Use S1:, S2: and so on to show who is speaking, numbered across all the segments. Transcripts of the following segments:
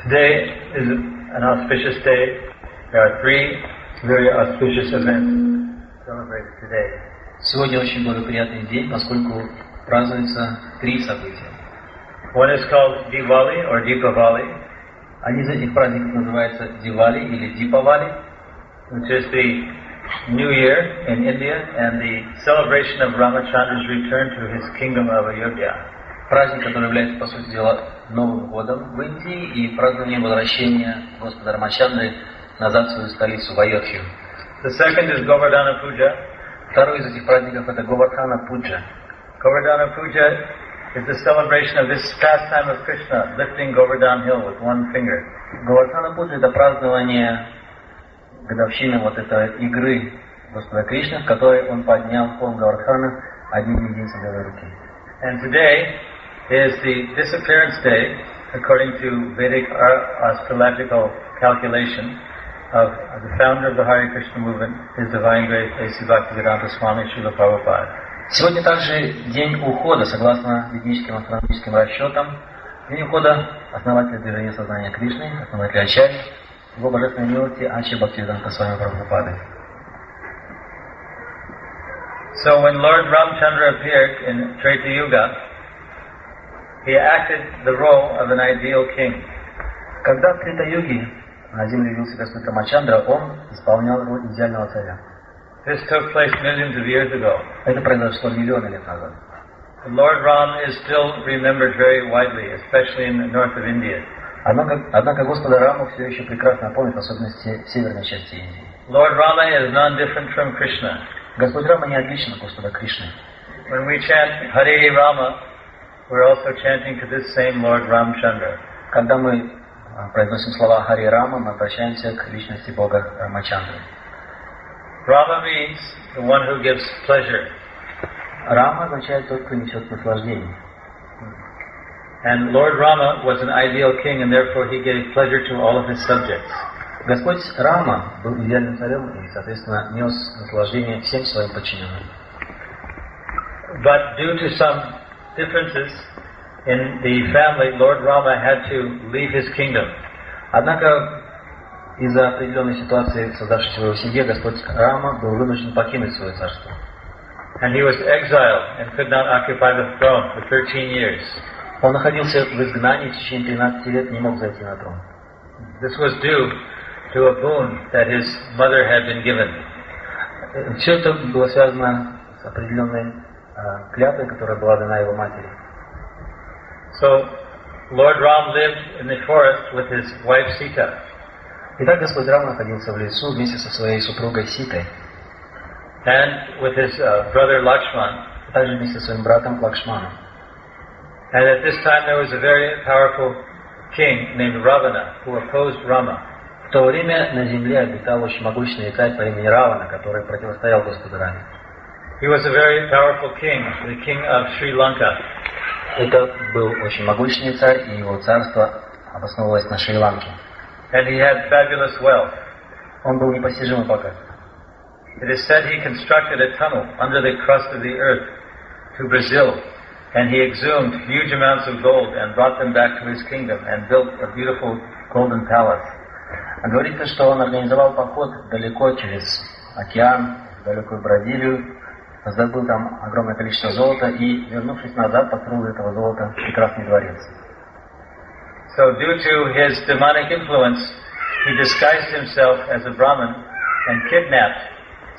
S1: Today is an auspicious day. There are three very auspicious events celebrated today.
S2: Сегодня очень благоприятный день, поскольку празднуются три события.
S1: One is called Divali or Dipavali.
S2: Один из этих праздников называется Дивали или Дипавали,
S1: which is the New Year in India and the celebration of Ramachandra's return to his kingdom of Ayodhya.
S2: Праздник, который является, по сути дела, Новым годом в Индии и празднование возвращения Господа Рамачандры назад в свою столицу, в Айодхью.
S1: The second is Говардхана-пуджа.
S2: Второй из этих праздников это Говардхана-пуджа.
S1: Говардхана-пуджа is the celebration of this pastime of Krishna, lifting Govardhan hill with one finger.
S2: Говардхана-пуджа это празднование годовщины вот этой игры Господа Кришны, в которой он поднял холм Говардхана одним единством левой руки.
S1: And today is the disappearance day, according to Vedic astrological calculation, of the founder of the Hare Krishna movement, His Divine Grace A.C. Bhактиведанты Свами Прабхупады.
S2: Сегодня также день ухода, согласно ведическим астрономическим расчетам, день ухода основателя движения сознания Кришны, основателя ачарьи, его божественной милости ачарьи Бхактиведанты Свами Прабхупады.
S1: So when Lord Ramachandra appeared in Treta Yuga, he acted the role of an ideal king.
S2: Когда в Трета-юге на земле явился Господь Рамачандра, он исполнял роль идеального царя.
S1: This took place millions of years ago.
S2: Это произошло миллионы лет назад.
S1: Lord Ram is still remembered very widely, especially in the north of India.
S2: Однако Господа Раму все еще прекрасно помнят, в особенности в северной части Индии.
S1: Lord Rama is non-different from Krishna.
S2: Господь Рама не отличен от Господа Кришны.
S1: When we chant Hare Rama, we're also chanting to this same Lord Ramachandra.
S2: Когда мы произносим слова Хари Рама, мы обращаемся к личности Бога Рамачандры.
S1: Rama means the one who gives pleasure.
S2: Рама означает тот, кто несет наслаждение.
S1: And Lord Rama was an ideal king, and therefore he gave pleasure to all of his subjects.
S2: Господь Рама был идеальным царем и, соответственно, нес наслаждение всем своим подчиненным.
S1: But due to some differences in the family, Lord Rama had to leave his kingdom.
S2: Однако из-за определенной ситуации, создавшейся в его семье, Господь Рама был вынужден покинуть свое царство.
S1: And he was exiled and could not occupy the throne for 13 years.
S2: Он находился в изгнании в течение 13 лет, не мог зайти на трон.
S1: This was due to a boon that his mother had been given.
S2: Все это было связано с определенной клятвой, которая была дана его матери.
S1: So, Lord Ram lived in the forest with his wife Sita.
S2: Итак, Господь Рама находился в лесу вместе со своей супругой Ситой.
S1: And with his brother Lakshman.
S2: А также вместе со своим братом Лакшманом.
S1: And at this time there was a very powerful king named Ravana who opposed Rama.
S2: В то время на земле обитал очень могущественный царь по имени Равана, который противостоял Господу Раме.
S1: He was a very powerful king, the king of Sri Lanka.
S2: Это был очень могущественный царь, и его царство обосновывалось на Шри-Ланке.
S1: And he had fabulous wealth.
S2: Он был непостижимо богат.
S1: It is said he constructed a tunnel under the crust of the earth to Brazil, and he exhumed huge amounts of gold and brought them back to his kingdom and built a beautiful golden palace.
S2: Говорится, что он организовал поход далеко через океан, в далекую Бразилию, раздобыл там огромное количество золота и, вернувшись назад, построил из этого золота прекрасный дворец.
S1: So, due to his demonic influence, he disguised himself as a Brahmin and kidnapped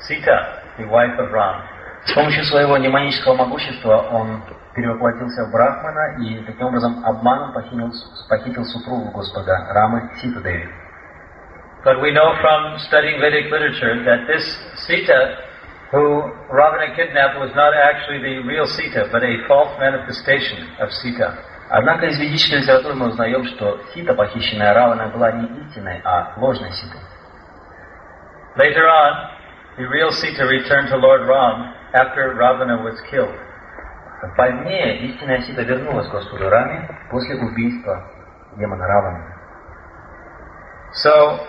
S1: Sita, the wife of Ram.
S2: С помощью своего демонического могущества он перевоплотился в Брахмана и таким образом обманом похитил супругу Господа Рамы Ситу Деви.
S1: But we know from studying Vedic literature that this Sita, who Ravana kidnapped, was not actually the real Sita, but a false manifestation of Sita.
S2: Однако из ведической литературы мы узнаем, что Сита, похищенная Раваной, была не истинной, а ложной Ситой.
S1: Later on, the real Sita returned to Lord Ram after Ravana was killed.
S2: Позднее истинная Сита вернулась к Господу Раме после убийства демона Раваны.
S1: So,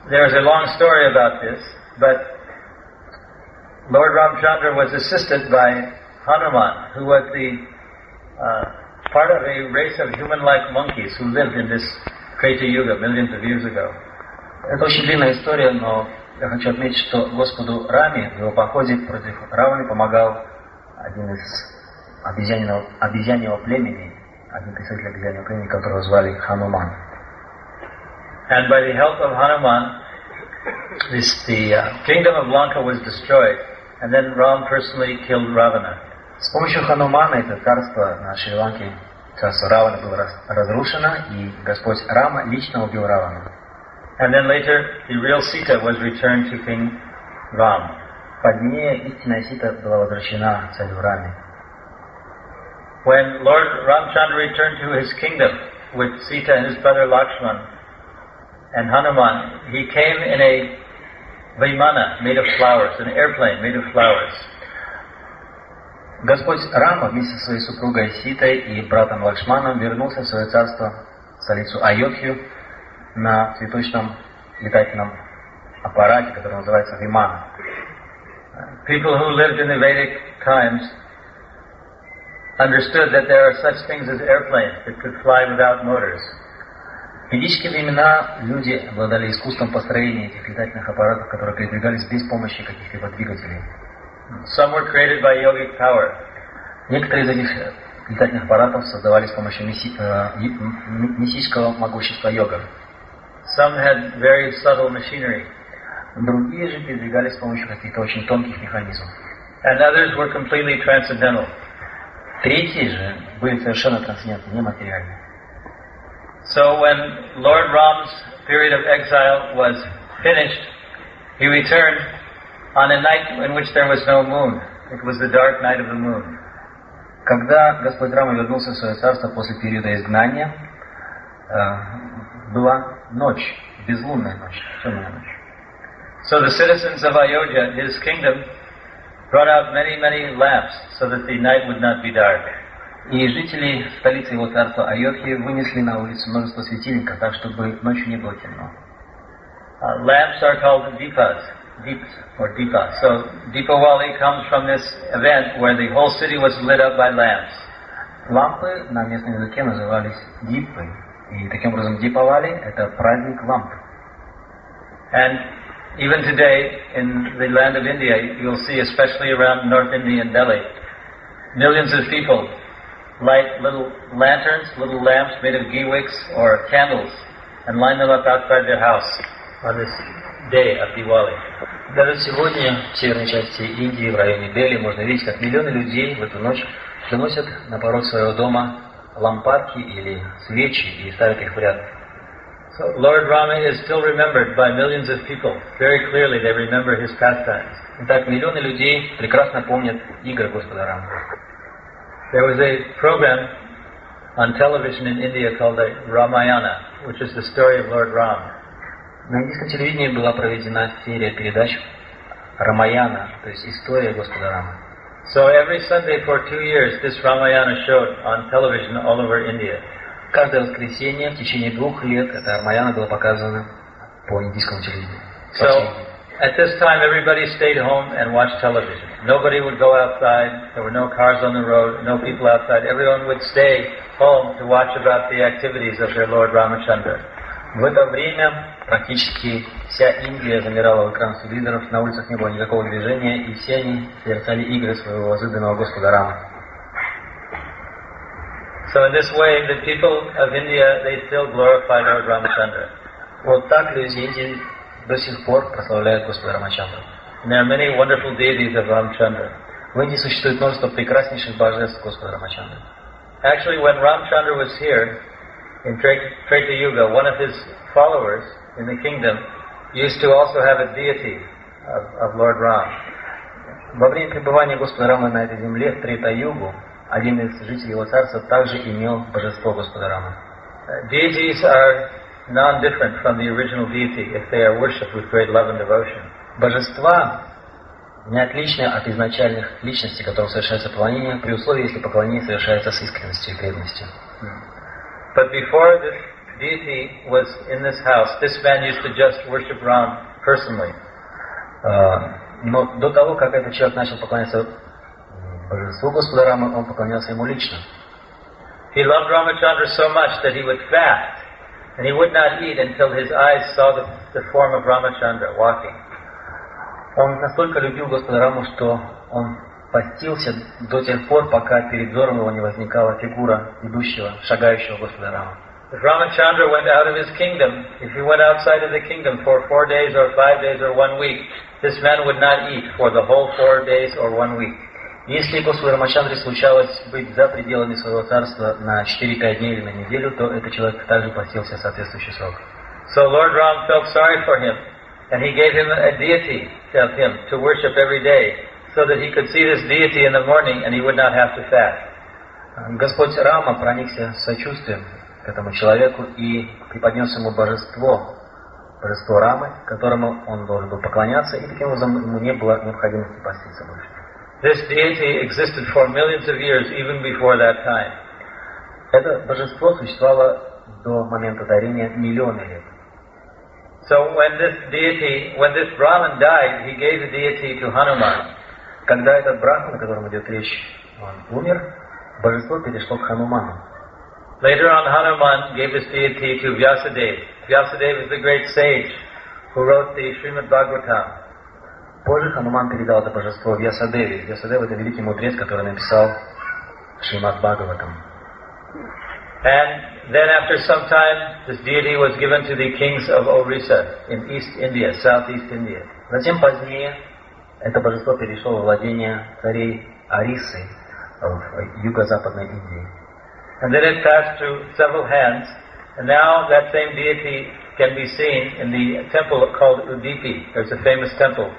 S1: there's a long story about this, but Lord Ramachandra was assisted by Hanuman, who was the part of a race of human-like monkeys who lived in this Treta Yuga, millions of years ago.
S2: Это очень длинная история, но я хочу отметить, что Господу Раме в его походе против Раваны помогал один из обезьяньего племени, один представитель обезьяньего племени, которого звали Хануман.
S1: And by the help of Hanuman, the kingdom of Lanka was destroyed, and then Ram personally killed Ravana.
S2: С помощью Ханумана это царство на Шри-Ланке, царство Раваны, было разрушено, и Господь Рама лично убил Равану.
S1: And then later, the real Sita was returned to King Ram.
S2: Позднее истинная Сита была возвращена царю Раме.
S1: When Lord Ramchandra returned to his kingdom with Sita and his brother Lakshman and Hanuman, he came in a vimana made of flowers, an airplane made of flowers.
S2: Господь Рама вместе со своей супругой Ситой и братом Лакшманом вернулся в свое царство, в столицу Айодхью, на цветочном летательном аппарате, который называется вимана.
S1: People who lived in the Vedic times understood that there are such things as airplanes that could fly without motors.
S2: В ведические времена люди обладали искусством построения этих летательных аппаратов, которые передвигались без помощи каких-либо двигателей.
S1: Some were created by yogic power.
S2: Некоторые из этих летательных аппаратов создавались с помощью мистического могущества йогов.
S1: Some had very subtle machinery.
S2: Другие же передвигались с помощью каких-то очень тонких механизмов.
S1: And others were completely transcendental.
S2: Третьи же были совершенно трансцендентны, нематериальны.
S1: So when Lord Ram's period of exile was finished, he returned on a night in which there was no moon. It was the dark night of the moon.
S2: Когда Господь Рама вернулся в свое царство после периода изгнания, была ночь, безлунная ночь, темная ночь.
S1: So the citizens of Ayodhya, his kingdom, brought out many, many lamps so that the night would not be dark.
S2: И жители столицы его царства Айодхи вынесли на улицу множество светильников, так чтобы ночью не было темно.
S1: Lamps are called deeps or dipa. So Dipavali comes from this event where the whole city was lit up by lamps.
S2: Лампы на местном языке назывались дипы. И таким образом Дипавали – это праздник ламп.
S1: And even today in the land of India, you'll see, especially around North India and Delhi, millions of people light little lanterns, little lamps made of ghee wicks or candles, and line them up outside their house on this day of Diwali.
S2: Даже сегодня в северной части Индии, в районе Дели, можно видеть, как миллионы людей в эту ночь приносят на порог своего дома лампадки или свечи и ставят их в ряд.
S1: So Lord Rama is still remembered by millions of people. Very clearly they remember his pastimes.
S2: Итак, миллионы людей прекрасно помнят игры Господа Рамы.
S1: There was a program on television in India called the Ramayana, which is the story of Lord Ram.
S2: На индийском телевидении была проведена серия передач Рамаяна, то есть история Господа Рамы.
S1: So every Sunday for 2 years, this Ramayana showed on television all over India.
S2: Каждое воскресенье в течение 2 лет эта Рамаяна была показана по индийскому телевидению.
S1: So at this time, everybody stayed home and watched television. Nobody would go outside. There were no cars on the road, no people outside. Everyone would stay home to watch about the activities of their Lord Ramachandra.
S2: В это время практически вся Индия замирала у экранов телевизоров, на улицах не было никакого движения, и все они созерцали игры своего возлюбленного Господа Рамы.
S1: So in this way, the people of India, they still glorify Lord Ramachandra.
S2: Вот так люди Индии до сих пор прославляют Господа Рамачандру.
S1: And there are many wonderful deities of Ramachandra.
S2: В Индии существует множество прекраснейших божеств Господа Рамачандры.
S1: Actually, when Ramachandra was here, in Treta Yuga, one of his followers in the kingdom used to also have a deity of Lord Ram.
S2: Во время пребывания Господа Рамы на этой земле, в Трета-югу, один из жителей его царства также имел божество Господа Рамы.
S1: Deities are non-different from the original deity if they are worshipped with great love and devotion.
S2: Божества не отличны от изначальных личностей, которым совершается поклонение, при условии, если поклонение совершается с искренностью и преданностью.
S1: But before this deity was in this house, this man used to just worship Ram personally.
S2: Но до того, как этот человек начал поклоняться божеству Господа Рамы, он поклонялся ему лично.
S1: He loved Ramachandra so much that he would fast And he would not eat until his eyes saw the form of Ramachandra walking.
S2: Он настолько любил Господа Раму, что он постился до тех пор, пока перед взором его не возникала фигура идущего, шагающего Господа Рамы.
S1: If Ramachandra went out of his kingdom, if he went outside of the kingdom for 4 days or 5 days or 1 week, this man would not eat for the whole 4 days or 1 week.
S2: Если Господу Рамачандре случалось быть за пределами своего царства на 4-5 дней или на неделю, то этот человек также постился в соответствующий срок.
S1: So Lord Ram felt sorry for him, and he gave him a deity of him to worship every day, so that he could see this deity in the morning and he would not have to fast.
S2: Господь Рама проникся сочувствием к этому человеку и преподнес ему божество Рамы, которому он должен был поклоняться, и таким образом ему не было необходимости поститься больше.
S1: This deity existed for millions of years, even before that time.
S2: Это божество существовало до момента творения миллионы лет.
S1: So when this Brahman died, he gave the deity to Hanuman.
S2: Когда этот Брахман, о котором идет речь, он умер, божество перешло к Хануману.
S1: Later on, Hanuman gave his deity to Vyasadeva. Vyasadeva is the great sage who wrote the Srimad Bhagavatam.
S2: Позже Хануман передал это божество Вьясадеве. Вьясадева — это великий мудрец, который написал Шримад Бхагаватам.
S1: And then after some time, this deity was given to the kings of Orissa in East India, Southeast India.
S2: Затем позднее это божество перешло во владение царей Орисы в юго-западной Индии.
S1: And then it passed through several hands, and now that same deity can be seen in the temple called Udipi. There's a famous temple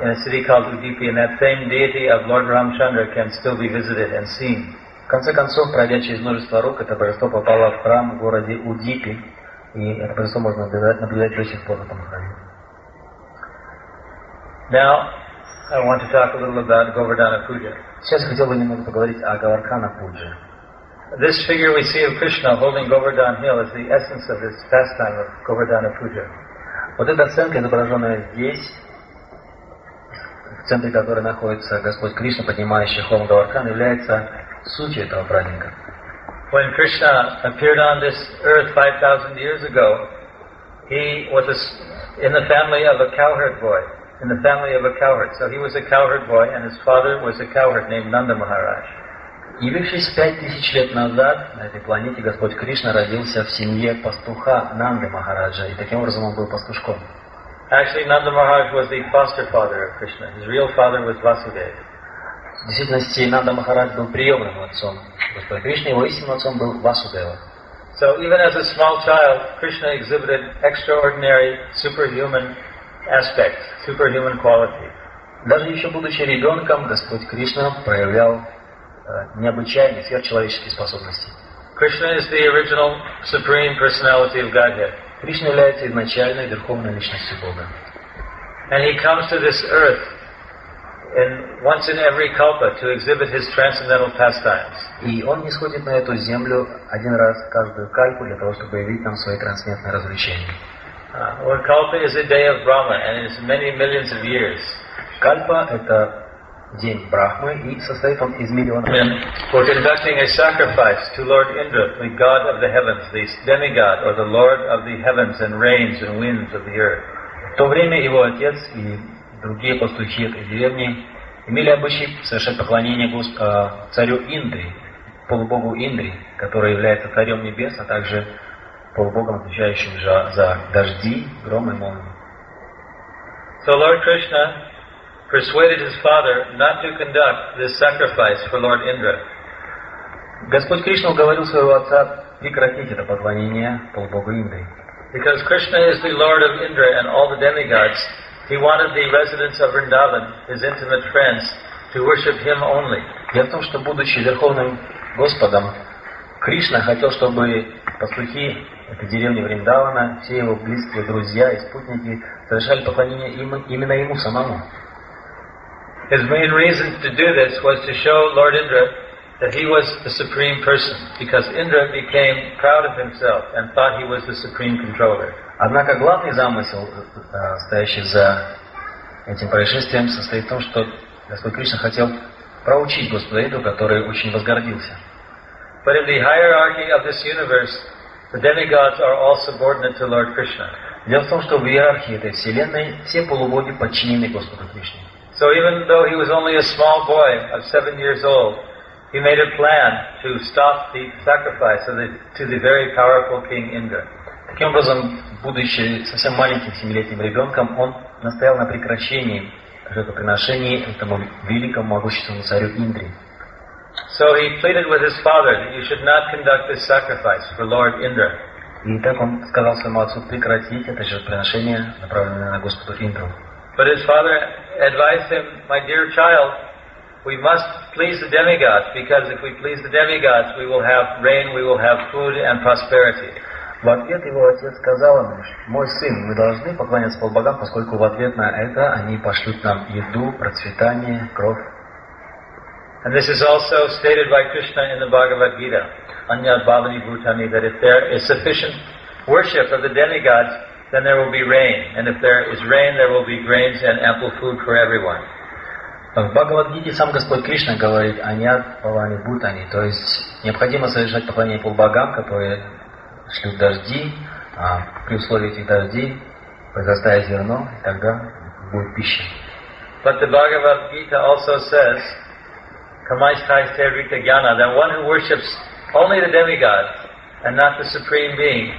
S1: in a city called Udipi, and that same deity of Lord Ramachandra can still be visited and seen.
S2: В конце концов, пройдя через множество рук, это божество попало в храм в городе Удипи, и это божество можно наблюдать до сих пор в этом храме.
S1: Now, I want to talk a little about Говардхана-пуджа.
S2: Сейчас я хотел бы немного поговорить о Говардхана-пудже.
S1: This figure we see of Krishna holding Govardhan hill is the essence of this pastime of Говардхана-пуджа.
S2: Вот эта сценка, изображенная здесь, в центре которой находится Господь Кришна, поднимающий холм Говардхан, является сутью этого праздника.
S1: When Krishna appeared on this earth 5,000 years ago, he was in the family of a cowherd boy, in the family of a cowherd. So he was a cowherd boy, and his father was a cowherd named Nanda Maharaj.
S2: Явившись 5000 лет назад на этой планете, Господь Кришна родился в семье пастуха Нанды Махараджа, и таким образом он был пастушком.
S1: Actually, Nanda Maharaj was the foster father of Krishna. His real father was Vasudeva.
S2: В действительности, Нанда Махарадж был приемным отцом Господа Кришны, его истинным отцом был Васудева.
S1: So even as a small child, Krishna exhibited extraordinary, superhuman aspects, superhuman qualities.
S2: Даже еще будучи ребенком, Господь Кришна проявлял необычайные, сверхчеловеческие способности.
S1: Krishna is the original supreme personality of Godhead.
S2: Кришна является изначальной верховной личностью Бога.
S1: And he comes to this earth once in every kalpa to exhibit his transcendental pastimes.
S2: И он нисходит на эту землю один раз каждую кальпу для того, чтобы явить нам свои трансцендентные развлечения.
S1: One kalpa is a day of Brahma, and it is many millions of years.
S2: Кальпа — это день Брахмы, и состоит он из миллионов лет.
S1: For conducting a sacrifice to Lord Indra, the god of the heavens, the demigod, or the lord of the heavens and rains and winds of the earth.
S2: В то время его отец и другие пастухи этой деревни имели обычай совершать поклонение царю Индри, полубогу Индри, который является царем небес, а также полубогом, отвечающим за дожди, гром и молнии.
S1: So Lord Krishna persuaded his father not to conduct this sacrifice for Lord Indra.
S2: Господь Кришна уговорил своего отца прекратить это поклонение полубогу Индри.
S1: Because Krishna is the Lord of Indra and all the demigods, he wanted the residents of Vrindavan, his intimate friends, to worship him only.
S2: Дело в том, что, будучи Верховным Господом, Кришна хотел, чтобы пастухи этой деревни Вриндавана, все его близкие друзья и спутники совершали поклонение именно ему самому.
S1: His main reason to do this was to show Lord Indra that he was the supreme person, because Indra became proud of himself and thought he was the supreme controller.
S2: Однако главный замысел, стоящий за этим происшествием, состоит в том, что Господь Кришна хотел проучить Господа Индру, который очень возгордился.
S1: But in the hierarchy of this universe, The demigods are all subordinate to Lord Krishna.
S2: Дело в том, что в иерархии этой вселенной все полубоги подчинены Господу Кришне.
S1: So even though he was only a small boy of 7 years old, he made a plan to stop the sacrifice to the very powerful king Indra.
S2: Таким образом, будучи совсем маленьким 7-летним ребенком, он настоял на прекращении жертвоприношений этому великому могущественному царю Индре.
S1: So he pleaded with his father that you should not conduct this sacrifice for Lord Indra.
S2: И так он сказал своему отцу прекратить это жертвоприношение, направленное на Господу Индру.
S1: But his father advised him, my dear child, we must please the demigods, because if we please the demigods, we will have rain, we will have food and prosperity.
S2: В ответ его отец сказал ему: мой сын, мы должны поклоняться полубогам, поскольку в ответ на это они пошлют нам еду, процветание, кровь.
S1: And this is also stated by Krishna in the Bhagavad Gita, Anyad Bhavani Bhutani, that if there is sufficient worship of the demigods, then there will be rain. And if there is rain, there will be grains and ample food for everyone.
S2: В Бхагавад-гите сам Господь Кришна говорит «Anyad Bhavani Bhutani», то есть необходимо совершать поклонение полубогам, которые шлют дожди, при условии этих дождей произрастает зерно, и тогда будет пища.
S1: But the Bhagavad Gita also says, Kamaisthai Rita Jnana, that one who worships only the demigods and not the Supreme Being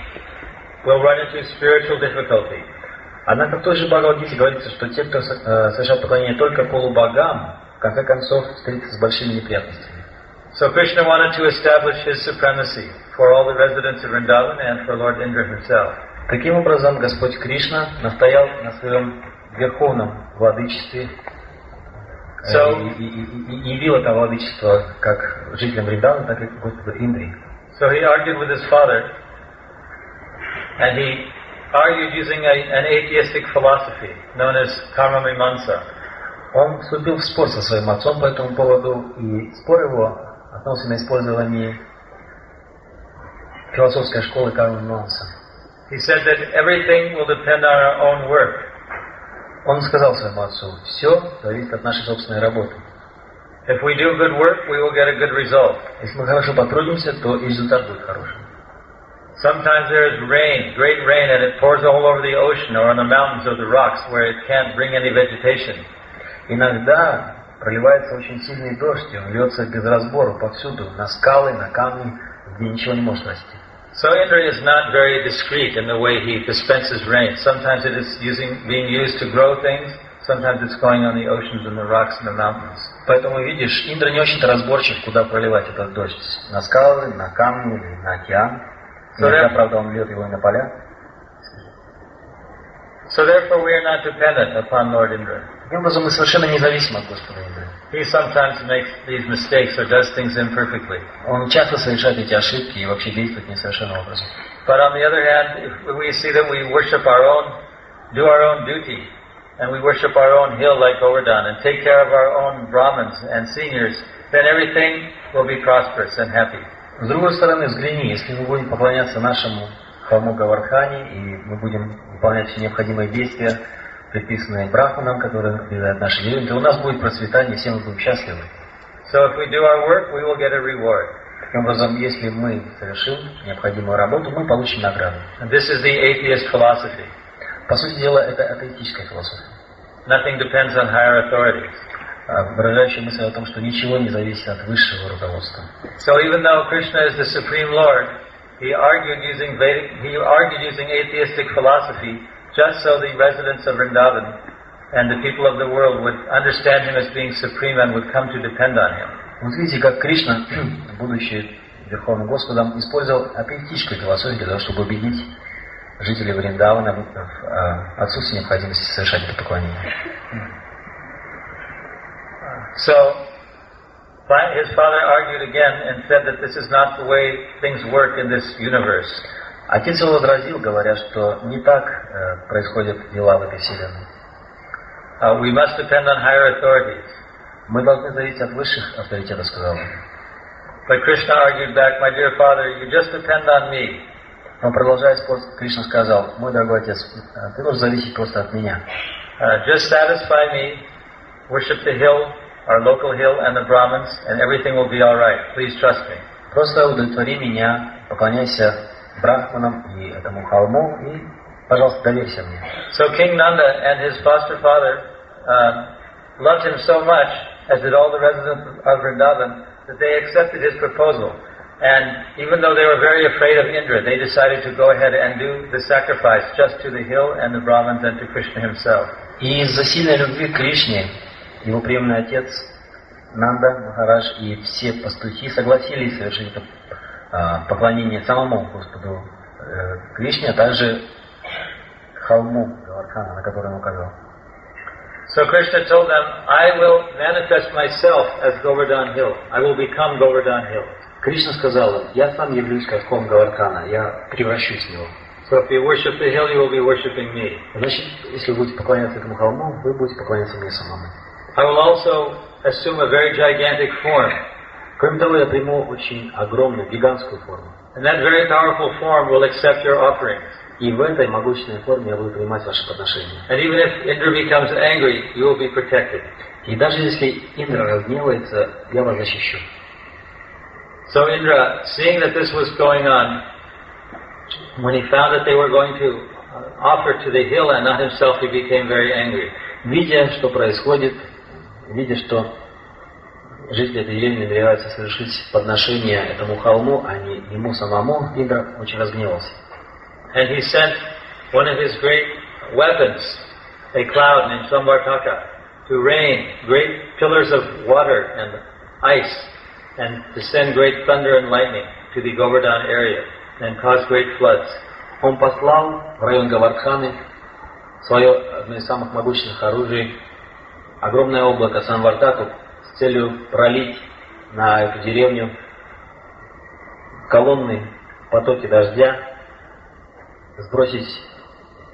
S1: will run into spiritual difficulty.
S2: Однако в той же Бхагавад-гите говорится, что те, кто совершает поклонение только полубогам, в конце концов встретятся с большими неприятностями.
S1: So Krishna wanted to establish his supremacy for all the residents of Vrindavan and for Lord Indra himself.
S2: Таким образом, Господь Кришна настоял на своем верховном владычестве и явил это владычество как жителям Вриндавана, так и Господу Индре.
S1: So he argued with his father, and he argued using an atheistic philosophy known as karma mimamsa.
S2: Он вступил в спор со своим отцом по этому поводу, и спор его основывался на использовании философской школы карма мимамса.
S1: He said that everything will depend on our own work.
S2: Он сказал своему отцу: все зависит от нашей собственной работы.
S1: If we do good work, we will get a good result.
S2: Если мы хорошо потрудимся, то и результат будет хорошим.
S1: Sometimes there is rain, great rain, and it pours all over the ocean or on the mountains or the rocks where it can't bring any vegetation.
S2: Иногда проливается очень сильный дождь, и он льется без разбору повсюду, на скалы, на камни, где ничего не может расти.
S1: So Indra is not very discreet in the way he dispenses rain. Sometimes it is being used to grow things, sometimes it's going on the oceans and the rocks and the mountains.
S2: Поэтому, видишь, Индра не очень-то разборчив, куда проливать этот дождь. На скалы, на камни или на океан. Иногда, правда, он льет его и на поля.
S1: So therefore we are not dependent upon Lord Indra.
S2: Таким образом, мы совершенно независимы от Господа Индры.
S1: He sometimes makes these mistakes or does things imperfectly.
S2: Он часто совершает эти ошибки и вообще действует несовершенным образом.
S1: But on the other hand, if we see that we worship our own, do our own duty, and we worship our own hill like Говардhana, and take care of our own Brahmins and seniors, then everything will be prosperous and happy.
S2: С другой стороны, взгляни, если мы будем поклоняться нашему холму Говардхане, и мы будем выполнять все необходимые действия, предписанные брахманам, которые определяют наши дела, то у нас будет процветание, все мы будем счастливы.
S1: So if we do our work, we will get a reward.
S2: Таким образом, если мы совершим необходимую работу, мы получим награду.
S1: And this is the atheist philosophy.
S2: По сути дела, это атеистическая философия.
S1: Nothing depends on higher authorities.
S2: Выражающая мысль о том, что ничего не зависит от высшего руководства.
S1: So even though Krishna is the Supreme Lord, he argued using atheistic philosophy just so the residents of Vrindavan and the people of the world would understand him as being supreme and would come to depend on him.
S2: Вот видите, как Кришна, будучи Верховным Господом, использовал атеистическую философию для того, чтобы убедить жителей Вриндавана в отсутствии необходимости совершать это поклонение.
S1: So his father argued again and said that this is not the way things work in this universe.
S2: Отец его возразил, говоря, что не так происходят дела в этой вселенной.
S1: We must depend on higher authorities.
S2: Мы должны зависеть от высших авторитетов, сказал он.
S1: But Krishna argued back, my dear father, you just depend on me.
S2: Но продолжая спор, Кришна сказал: мой дорогой отец, ты должен зависеть просто от меня.
S1: Just satisfy me, worship the hill, our local hill, and the Brahmins, and everything will be all right. Please trust me.
S2: Просто удовлетвори меня, поклоняйся брахманам и этому холму, и, пожалуйста, доверься мне.
S1: So King Nanda and his foster father loved him so much, as did all the residents of Vrindavan, that they accepted his proposal. And even though they were very afraid of Indra, they decided to go ahead and do the sacrifice just to the hill and the Brahmins and to Krishna himself.
S2: И из-за сильной любви к Кришне, его приемный отец Нанда Махарадж и все пастухи согласились совершить это поклонение самому Господу Кришне, а также холму Говардхана, на который он указал.
S1: So Krishna told them, I will manifest myself as Govardhan Hill. I will become Govardhan Hill.
S2: Кришна сказал, я сам явлюсь как холм Говардхана, я превращусь в него.
S1: So if you worship the hill, you will be worshiping me.
S2: Значит, если вы будете поклоняться этому холму, вы будете поклоняться мне самому.
S1: I will also assume a very gigantic form.
S2: Кроме того, я приму очень огромную, гигантскую форму.
S1: And that very powerful form will accept your offerings.
S2: И в этой могущественной форме я буду принимать ваши подношения.
S1: And even if Indra becomes angry, you will be protected.
S2: И даже если Индра разгневается, я вас защищу.
S1: So Indra, seeing that this was going on, when he found that they were going to offer to the hill and not himself, he became very angry.
S2: Видя, что происходит, видя, что жители этой деревни намереваются совершить подношение этому холму, а не ему самому, Индра очень разгневался.
S1: And he sent one of his great weapons, a cloud named Samvartaka, to rain great pillars of water and ice, and to send great thunder and lightning to the Govardhan area, and cause great floods.
S2: Он послал в район Говардханы свое одно из самых могущественных оружий, огромное облако Самвартаку, с целью пролить на эту деревню колонны, потоки дождя, сбросить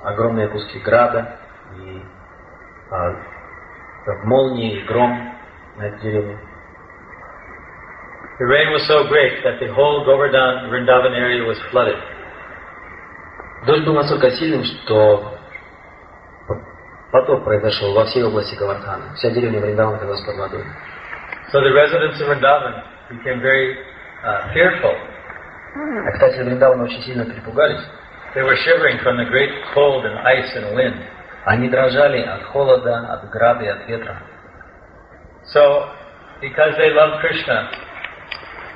S2: огромные куски града и молнии и гром на эту деревню.
S1: The rain was so great that the whole Govardhan Vrindavan area was flooded.
S2: Дождь был настолько сильным, что потоп произошел во всей области Говардхана. Вся деревня Вриндавана оказалась под водой.
S1: So the residents of Vrindavan became very fearful.
S2: Обитатели Вриндавана очень сильно перепугались.
S1: They were shivering from the great cold and ice and wind.
S2: Они дрожали от холода, от града и от ветра.
S1: So, because they loved Krishna,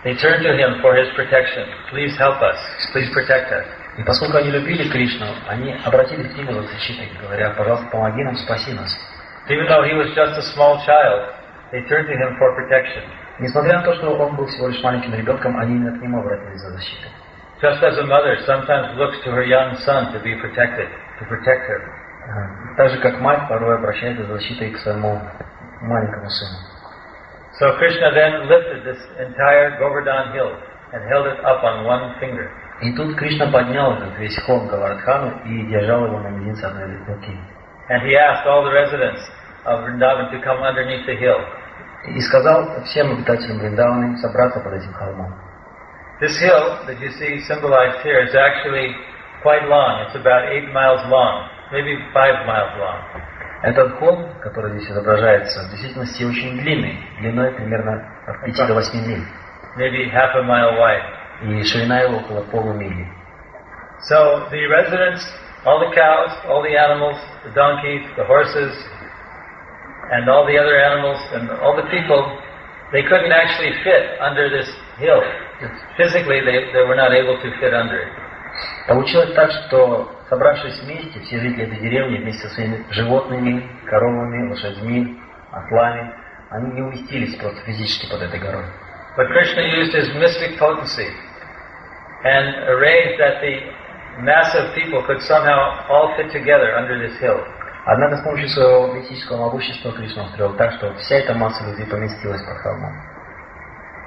S1: they turned to him for his protection. Please help us. Please protect us.
S2: И поскольку они любили Кришну, они обратились к нему за защитой, говоря, пожалуйста, помоги нам, спаси нас.
S1: Even though he was just a small child, they turned to him for protection.
S2: Несмотря на то, что он был всего лишь маленьким ребенком, они именно к нему обратились за защитой.
S1: Just as a mother sometimes looks to her young son to be protected, to protect her.
S2: Так же, как мать порой обращается за защитой к своему маленькому сыну.
S1: So Krishna then lifted this entire Govardhan hill and held it up on one finger.
S2: И тут Кришна поднял этот весь холм Говардхану и держал его на мизинце одной руки.
S1: And he asked all the residents of Vrindavan to come underneath the hill.
S2: И сказал всем обитателям Вриндаваны собраться под этим холмом.
S1: This hill that you see symbolized here is actually quite long. It's about 8 miles long, maybe 5 miles long.
S2: Этот холм, который здесь изображается, в действительности очень длинный, длиной примерно от 5 до 8 миль.
S1: Maybe half a mile wide.
S2: И ширина его около полумили.
S1: So the residents, all the cows, all the animals, the donkeys, the horses, and all the other animals, and all the people, they couldn't actually fit under this hill. Physically, they were not able to fit under it.
S2: Получилось так, что, собравшись вместе, все жители этой деревни вместе со своими животными, коровами, лошадьми, ослами, они не уместились просто физически под этой горой.
S1: But Krishna used his mystic potency and arranged that the mass of people could somehow all fit together under this hill.
S2: Однако с помощью своего мистического могущества Кришна устроил так, что вся эта масса людей поместилась под холмом.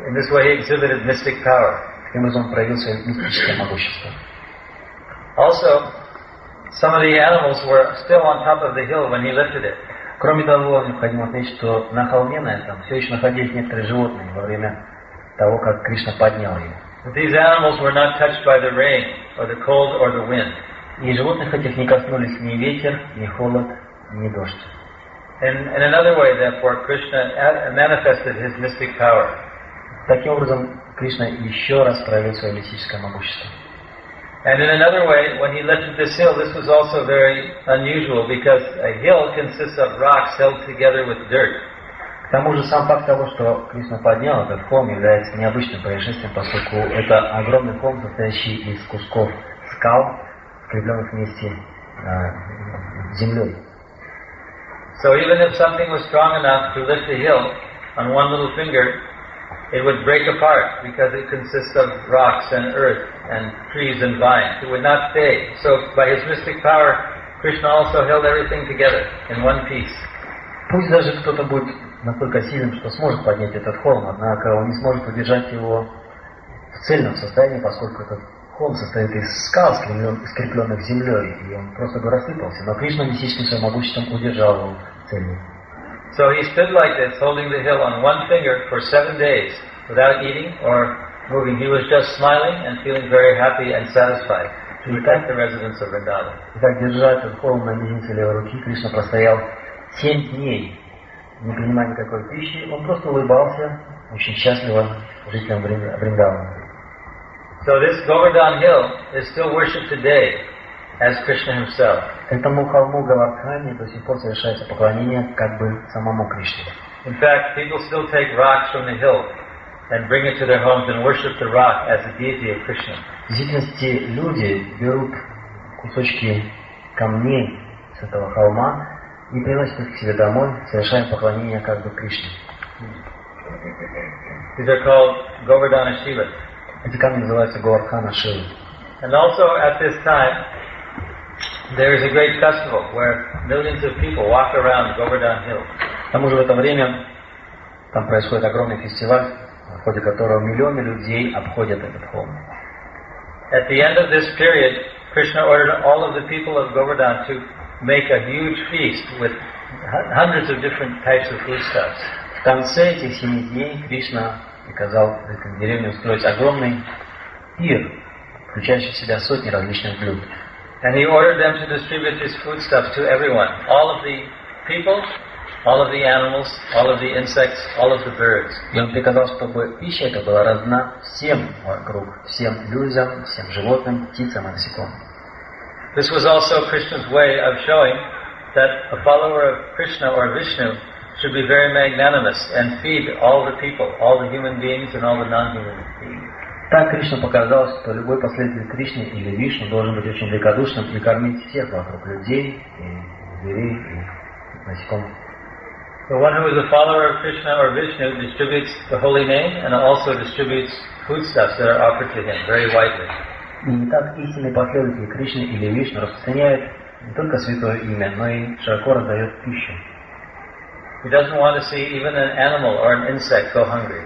S1: In this way he exhibited mystic power.
S2: Таким образом он проявил свое мистическое могущество.
S1: Also, some of the animals were still on top of the hill when he lifted it.
S2: Кроме того, необходимо отметить, что на холме на этом все еще находились некоторые животные во время того, как Кришна поднял его.
S1: But these animals were not touched by the rain, or the cold, or the wind.
S2: И животных этих не коснулись ни ветер, ни холод, ни дождь.
S1: In another way, therefore, Krishna manifested his mystic power.
S2: Таким образом, Кришна еще раз проявил свое мистическое могущество.
S1: And in another way, when he lifted this hill, this was also very unusual because a hill consists of rocks held together with dirt.
S2: К тому же сам факт того, что Кришна поднял этот холм, является необычным происшествием, поскольку это огромный холм, состоящий из кусков скал, скрепленных вместе землей.
S1: So even if something was strong enough to lift a hill on one little finger, it would break apart because it consists of rocks and earth and trees and vines. It would not stay. So by his mystic power, Krishna also held everything together in one piece.
S2: Пусть даже кто-то будет настолько сильным, что сможет поднять этот холм, однако он не сможет удержать его в цельном состоянии, поскольку этот холм состоит из скал, скрепленных землей, и он просто бы рассыпался. Но Кришна мистическим своим могуществом удержал его цельным.
S1: So he stood like this, holding the hill on one finger for 7 days, without eating or moving. He was just smiling and feeling very happy and satisfied to protect the residents of Vrindavan.
S2: Итак, держа этот холм на мизинце левой руки, Кришна простоял 7 дней, не принимая никакой пищи. Он просто улыбался, очень счастливо жителям Вриндавана.
S1: So this Govardhan hill is still worshipped today as Krishna himself.
S2: Этому холму Говардхане до сих пор совершается поклонение как бы самому Кришне.
S1: In fact, people still take rocks from the hill and bring it to their homes and worship the rock as the deity of Krishna.
S2: В действительности люди берут кусочки камней с этого холма и приносят их к себе домой, совершая поклонение как бы Кришне.
S1: These are called Govardhana Shivas.
S2: Эти камни называются Говардхана-шивы.
S1: And also at this time, there is a great festival where millions of people walk around Govardhan Hill.
S2: К тому же в это время там происходит огромный фестиваль, в ходе которого миллионы людей обходят этот холм.
S1: At the end of this period, Krishna ordered all of the people of Govardhan to make a huge feast with hundreds of different types of foodstuffs.
S2: В конце этих 7 дней Кришна приказал этой деревне устроить огромный пир, включающий в себя сотни различных блюд.
S1: And he ordered them to distribute his foodstuffs to everyone, all of the people, all of the animals, all of the insects, all of the birds.
S2: И он приказал, чтобы пища эта была раздана всем вокруг, всем людям, всем животным, птицам и насекомым.
S1: This was also Krishna's way of showing that a follower of Krishna or Vishnu should be very magnanimous and feed all the people, all the human beings and all the non-human beings.
S2: Так Кришна показал, что любой последователь Кришны или Вишну должен быть очень великодушным и кормить всех вокруг людей, и зверей, и насекомых.
S1: The one who is a follower of Krishna or Vishnu distributes the holy name and also distributes foodstuffs that are offered to him very widely.
S2: И так истинный последователь Кришны или Вишну распространяет не только святое имя, но и широко раздает пищу.
S1: He doesn't want to see even an animal or an insect go hungry.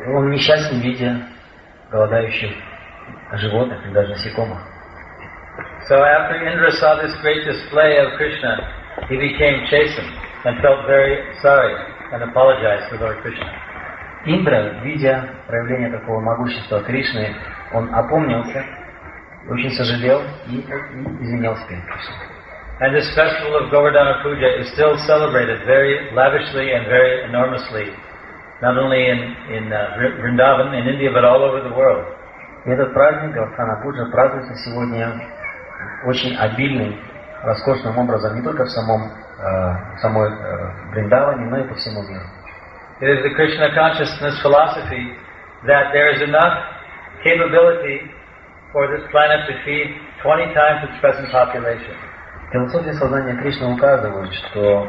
S2: Он несчастен, видя голодающих животных или даже насекомых.
S1: So after Indra saw this great display of Krishna, he became chastened and felt very sorry and apologized to Lord Krishna.
S2: Индра, видя проявление такого могущества Кришны, он опомнился, очень сожалел и извинялся перед Кришной.
S1: And this festival of Говардхана-пуджа is still celebrated very lavishly and very enormously, not only in Vrindavan, in India, but all over the world.
S2: И этот праздник Говардхана-пуджа празднуется сегодня очень обильным, роскошным образом не только в самой Вриндаване, но и по всему миру.
S1: It is the Krishna consciousness philosophy that there is enough capability for this planet to feed 20 times its present population.
S2: Философия сознания Кришны указывает, что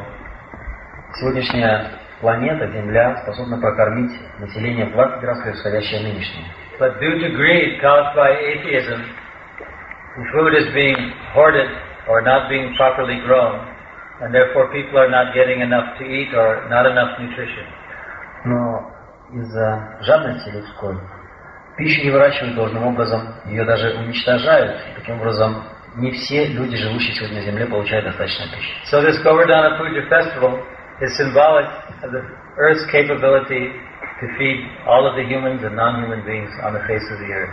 S2: сегодняшняя планета, Земля, способна прокормить население в 20 раз превосходящее нынешнее.
S1: But due to greed caused by atheism, the food is being hoarded or not being properly grown, and therefore people are not getting enough to eat or not enough nutrition.
S2: Но из-за жадности людской пищу не выращивают должным образом, ее даже уничтожают. Таким образом, не все люди, живущие сегодня на Земле, получают достаточно пищи.
S1: So this Говардхана-пуджа festival is symbolic of the Earth's capability to feed all of the humans and non-human beings on the face of the earth.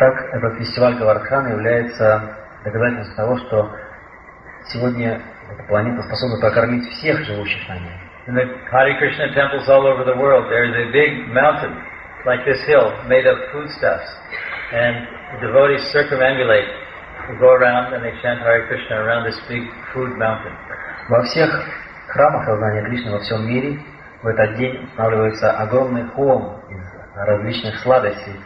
S2: Так, этот фестиваль Говардхана является доказательством того, что сегодня эта планета способна прокормить всех живущих на ней.
S1: In the Hare Krishna temples all over the world, there is a big mountain, like this hill, made of foodstuffs. and the devotees circumambulate. They go around and they chant Hare Krishna around this big food mountain.
S2: Во всех храмах сознания Кришны во всем мире в этот день устанавливается огромный холм из различных сладостей,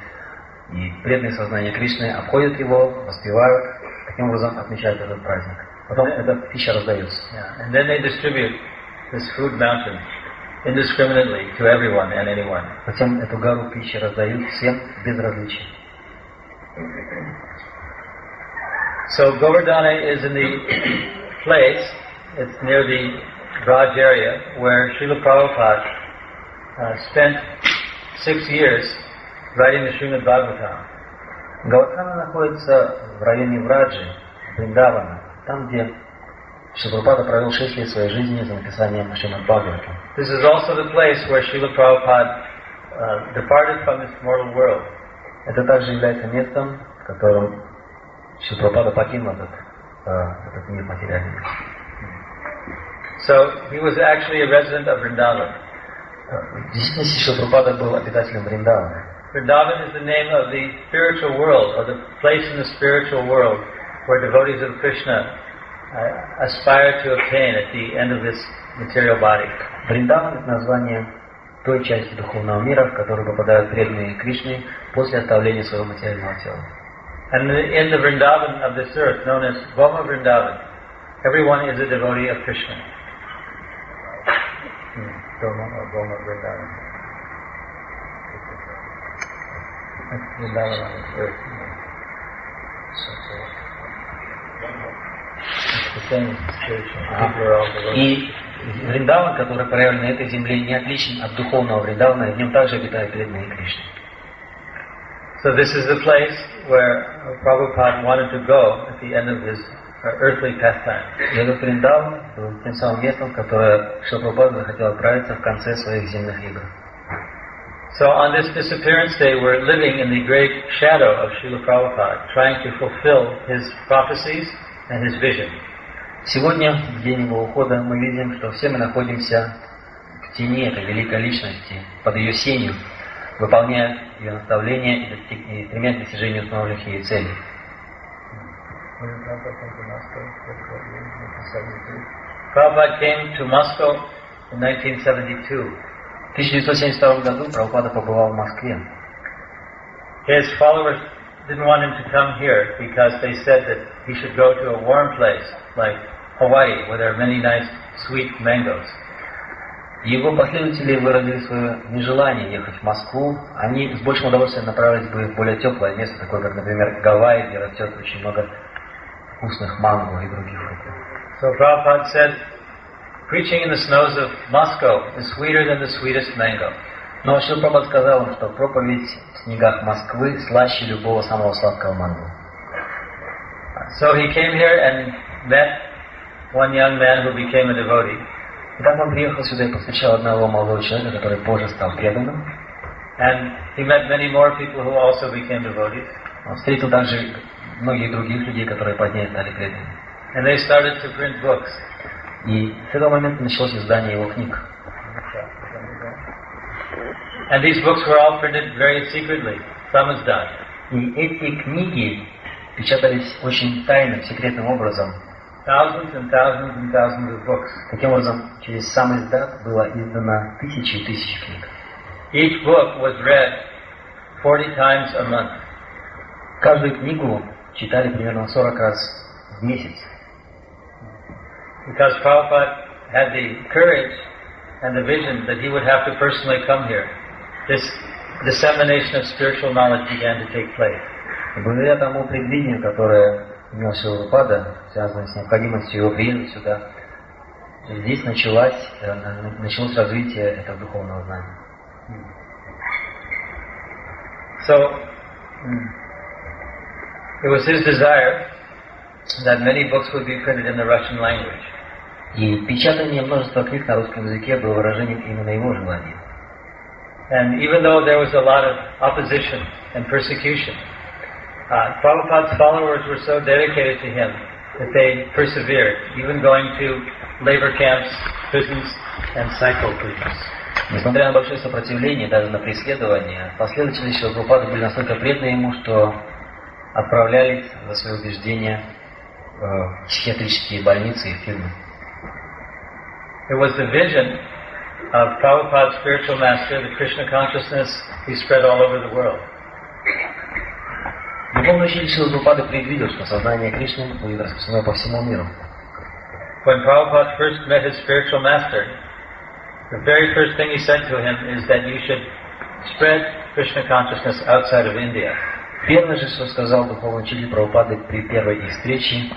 S2: и преданные сознания Кришны обходят его, воспевают, таким образом отмечают этот праздник. Потом эта пища раздается.
S1: And then they distribute this food mountain indiscriminately to everyone and anyone.
S2: Затем эту гору пищи раздают всем без различия.
S1: So Govardhana is in the place, it's near the Braj area, where Srila Prabhupada spent 6 years writing the Srimad Bhagavatam.
S2: Говардхана находится в районе Браджи, Вриндавана, там, где Шрила Прабхупада провел 6 лет своей жизни за написанием Шримад Бхагаватам.
S1: This is also the place where Srila Prabhupada departed from this mortal world.
S2: Это также является местом, в котором Шрила Прабхупада покинул этот мир материальный.
S1: So he was actually a resident of Vrindavan.
S2: В действительности Шрила Прабхупада был обитателем Вриндавана.
S1: Vrindavan is the name of the spiritual world, or the place in the spiritual world where devotees of Krishna aspire to obtain at the end of this material body.
S2: Вриндаван — это название той части духовного мира, в которую попадают преданные Кришны после оставления своего материального тела.
S1: And in the Vrindavan of this earth, known as Bhoma Vrindavan, everyone is a devotee of Krishna. Bhoma Vrindavan. That's Vrindavan on this earth. It's the same spiritual. People are all devotees.
S2: И Вриндаван, который проявлен на этой земле, не отличен от духовного Вриндавана, и в нем также обитают преданные Кришны.
S1: So this is the place where Prabhupada wanted to go at the end of his earthly pastime.
S2: И этот Вриндаван был тем самым местом, в которое Шрила Прабхупада захотел отправиться в конце своих земных игр.
S1: So on this disappearance day, we're living in the great shadow of Srila Prabhupada, trying to fulfill his prophecies and his vision.
S2: Сегодня, в день его ухода, мы видим, что все мы находимся в тени этой великой личности, под ее сенью, выполняя ее наставления и стремясь к достижению установленных ей целей.
S1: Prabhupada came to Moscow in 1972.
S2: В 1972 году Прабхупада побывал в Москве.
S1: His followers didn't want him to come here because they said that he should go to a warm place like Hawaii, where there are many nice sweet mangoes.
S2: Его последователи выразили свое нежелание ехать в Москву. Они с большим удовольствием направились бы в более теплое место, такое как, например, Гавайи, где растет очень много вкусных манго и других фруктов.
S1: So Prabhupada said, preaching in the snows of Moscow is sweeter than the sweetest mango.
S2: Но Шрила Прабхупада сказал им, что проповедь в снегах Москвы слаще любого самого сладкого манго.
S1: So he came here and met one young man who became a devotee.
S2: Итак, он приехал сюда и повстречал одного молодого человека, который позже стал преданным.
S1: And he met many more people who also became devotees.
S2: Он встретил также многих других людей, которые позднее стали преданными.
S1: And they started to print books.
S2: И с этого момента началось издание его книг.
S1: And these books were all printed very secretly, samajdat.
S2: И эти книги печатались очень тайным, секретным образом.
S1: Thousands and thousands and thousands of books.
S2: Таким образом, через сам издат было издано тысячи и тысячи книг.
S1: Each book was read 40 times a month.
S2: Каждую книгу читали примерно 40 раз в месяц.
S1: Because Prabhupada had the courage and the vision that he would have to personally come here, this dissemination of spiritual knowledge began to take place.
S2: И благодаря тому предвидению, которое имел Шрила Прабхупада, связанное с необходимостью его приезда сюда, здесь началось развитие этого духовного знания.
S1: So, it was his desire that many books would be printed in the Russian language.
S2: И печатание множества книг на русском языке было выражением именно его желания.
S1: And even though there was a lot of opposition and persecution, Prabhupada's followers were so dedicated to him that they persevered, even going to labor camps, prisons, and cycle prisons.
S2: Несмотря на большое сопротивление, даже на преследование, последователи Шрилы Прабхупады были настолько преданы ему, что отправлялись за свои убеждения в психиатрические больницы и в тюрьмы.
S1: It was the vision of Prabhupada's spiritual master, the Krishna consciousness, he spread all over the world.
S2: Духовный учитель Шрилы Прабхупады предвидел, что сознание Кришны будет распространено по всему миру.
S1: When Prabhupada first met his spiritual master, the very first thing he said to him is that you should spread Krishna consciousness outside of India.
S2: Первое же, что сказал духовный учитель Прабхупады при первой их встрече,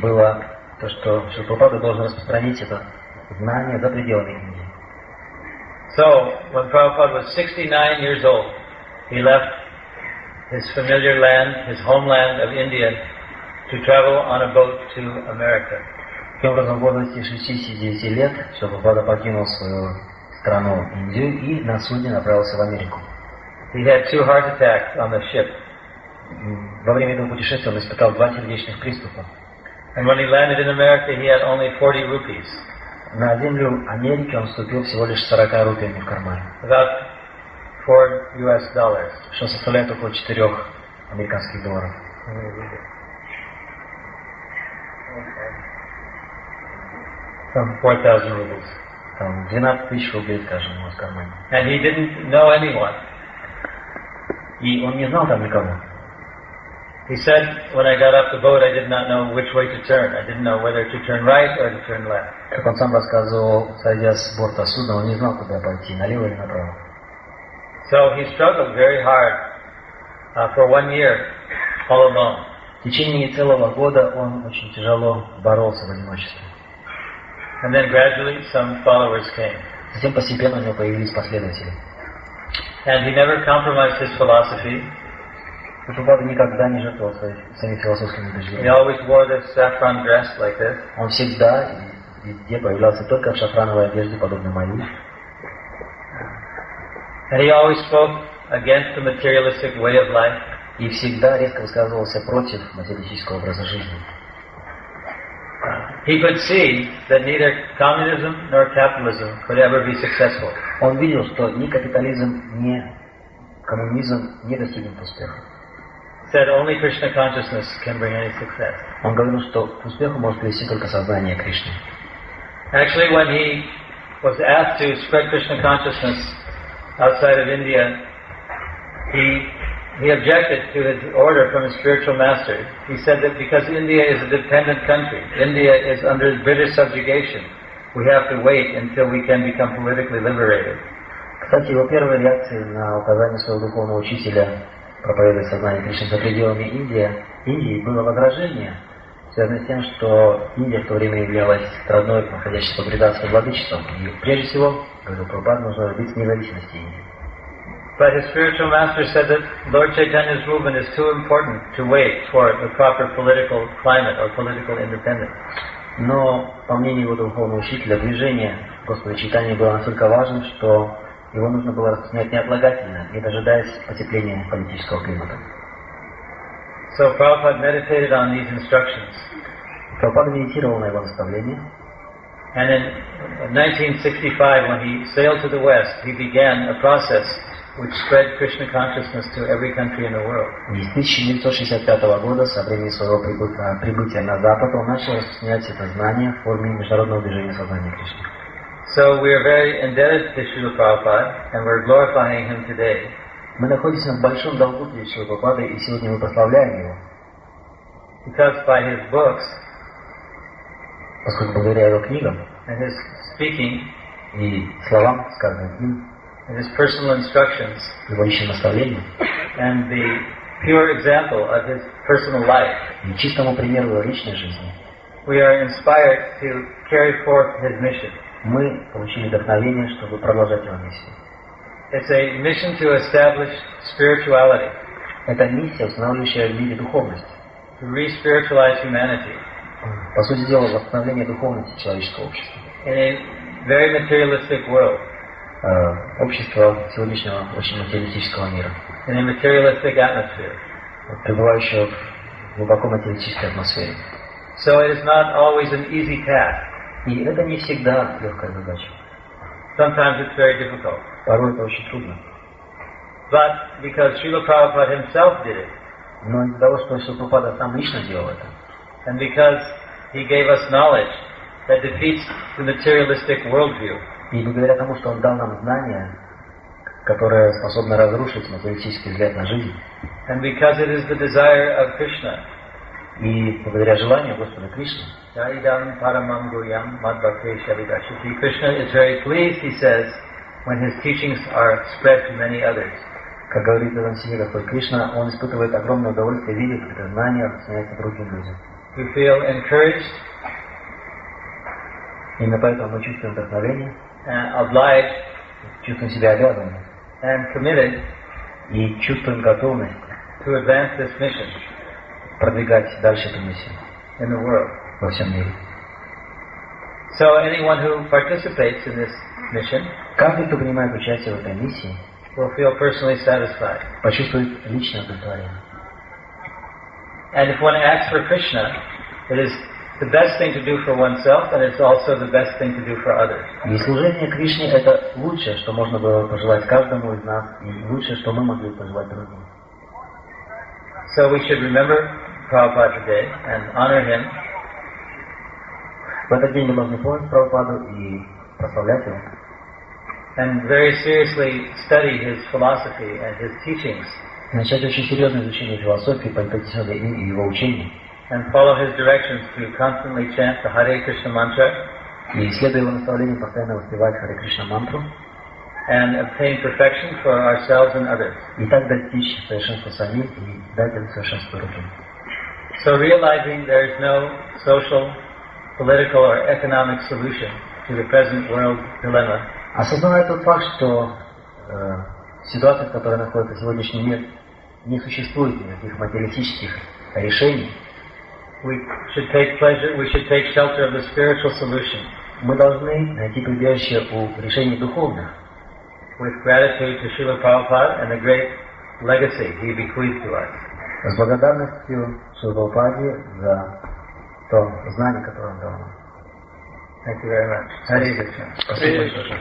S2: было то, что Шрила Прабхупада должен распространить это знание за пределами Индии.
S1: So, when Prabhupada was 69 years old, he left his familiar land, his homeland of India, to travel on a boat to America.
S2: Таким образом, в возрасте 69 лет Шрила Прабхупада покинул свою страну Индию и на судне направился в Америку.
S1: He had 2 heart attacks on the ship.
S2: Во время этого путешествия он испытал 2 сердечных приступа.
S1: And when he landed in America, he had only 40 rupees.
S2: На землю Америки он вступил всего лишь 40 рупиями в кармане.
S1: About $4,
S2: что составляет около 4 американских долларов.
S1: Some 4,000 rupees.
S2: Там 12 тысяч рублей, скажем, у него в кармане.
S1: And he didn't know anyone.
S2: И он не знал там никого.
S1: He said, when I got off the boat, I did not know which way to turn. I didn't know whether to turn right or to turn left.
S2: Как он сам рассказывал, сойдя с борта судна, он не знал, куда пойти, налево или направо.
S1: So he struggled very hard for 1 year, all alone.
S2: В течение целого года он очень тяжело боролся в одиночестве.
S1: And then gradually some followers came.
S2: Затем постепенно у него появились последователи.
S1: And he never compromised his philosophy.
S2: Прабхупада никогда не жертвовал своими философскими
S1: He
S2: убеждениями.
S1: always wore this saffron dress like this.
S2: Он всегда и везде появлялся только в шафрановой одежде, подобной моей.
S1: And he always spoke against the materialistic way of life.
S2: И всегда резко высказывался против материалистического образа жизни.
S1: He could see that neither communism nor capitalism could ever be successful.
S2: Он видел, что ни капитализм, ни коммунизм не достигнут успеха.
S1: Said only Krishna consciousness can bring any success.
S2: Он говорил, что к успеху может привести только сознание Кришны.
S1: Actually, when he was asked to spread Krishna consciousness outside of India, he objected to his order from his spiritual master. He said that because India is a dependent country, India is under British subjugation, we have to wait until we can become politically liberated.
S2: Кстати, его первой реакцией на указание своего духовного учителя проповедовать сознание Кришны за пределами Индии было возражение, связанное с тем, что Индия в то время являлась страной, находящейся под британским владычеством. И прежде всего, говорил Прабхупада, нужно добиться независимости Индии.
S1: But his spiritual master said that Lord Chaitanya's movement is too important to wait for the proper political climate or political independence.
S2: Но, по мнению его духовного учителя, движение Господа Чайтаньи было настолько важным, что его нужно было распространять неотлагательно, не дожидаясь потепления политического климата.
S1: So Prabhupada meditated on these instructions.
S2: Прабхупада медитировал на его наставления.
S1: And in 1965, when he sailed to the West, he began a process which spread Krishna consciousness to every country in the world.
S2: И с 1965 года, со времени своего прибытия на Запад, он начал распространять это знание в форме международного движения сознания Кришны.
S1: So we are very indebted to Srila Prabhupada, and we're glorifying him today.
S2: Мы находимся в большом долгу перед Шрилой Прабхупадой, и сегодня мы прославляем его.
S1: Because by his books
S2: Поскольку благодаря его книгам
S1: and his speaking
S2: и словам, сказанным им,
S1: and his personal instructions
S2: его личным наставлениям,
S1: and the pure example of his personal life,
S2: и чистому примеру его личной жизни,
S1: we are inspired to carry forth his mission.
S2: мы получили вдохновение, чтобы продолжать его миссию.
S1: It's a mission to establish spirituality,
S2: Это миссия, устанавливающая в мире духовность.
S1: to re-spiritualize humanity
S2: По сути дела, восстановление духовности человеческого общества.
S1: in a very materialistic world,
S2: Общество сегодняшнего очень материалистического мира,
S1: in a materialistic atmosphere.
S2: пребывающего в глубоко материалистической атмосфере.
S1: So it is not always an easy task.
S2: И это не всегда легкая задача.
S1: Sometimes it's very difficult.
S2: Порой это очень трудно.
S1: But because Srila Prabhupada himself did it,
S2: Но из-за того, что Шрила Прабхупада сам лично делал это,
S1: and because he gave us knowledge that defeats the materialistic worldview,
S2: и благодаря тому, что он дал нам знания, которые способны разрушить материалистический взгляд на жизнь,
S1: and because it is the desire of Krishna,
S2: и благодаря желанию Господа Кришны,
S1: Jaidam Paramam Guyam Madhbhakti Shavidashiti, Krishna is very pleased, he says, when his teachings are spread to many others.
S2: как говорит в этом стихе Господь Кришна, он испытывает огромное удовольствие видеть, как это знание распространяется другим людям.
S1: We feel encouraged,
S2: Именно поэтому мы чувствуем вдохновение,
S1: obliged,
S2: чувствуем себя обязанными
S1: and committed
S2: и чувствуем готовность
S1: to advance this mission
S2: продвигать дальше эту миссию
S1: in the world.
S2: во всем мире.
S1: So anyone who participates in this mission
S2: Каждый, кто принимает участие в этой миссии,
S1: will feel personally satisfied.
S2: почувствует личное удовлетворение.
S1: And if one acts for Krishna, it is the best thing to do for oneself, and it's also the best thing to do for others.
S2: И служение Кришне – это лучшее, что можно было пожелать каждому из нас, и лучшее, что мы могли пожелать другим.
S1: So we should remember Prabhupada today and honor him.
S2: В этот день мы должны помнить Прабхупаду и прославлять его.
S1: And very seriously study his philosophy and his teachings.
S2: И начать очень серьезное изучение философии, политического и его учений.
S1: And follow his directions to constantly chant the Hare Krishna mantra.
S2: И, следуя его наставлениям, постоянно воспевать Харе Кришна мантру.
S1: And obtain perfection for ourselves and others.
S2: И так достичь совершенства самим и дать это совершенство другим.
S1: So realizing there is no social, political or economic solution to the present world dilemma.
S2: Осознавая тот факт, что ситуация, в которой находится сегодняшний мир, не существует никаких материалистических решений,
S1: we should take shelter of the spiritual solution.
S2: Мы должны найти прибежище у решений духовных.
S1: With gratitude to Srila Prabhupada and the great legacy he bequeathed to us.
S2: С благодарностью Шриле Прабхупаде за то знание, которое он дал нам.
S1: Thank you very much. Hare Krishna.
S2: Спасибо большое.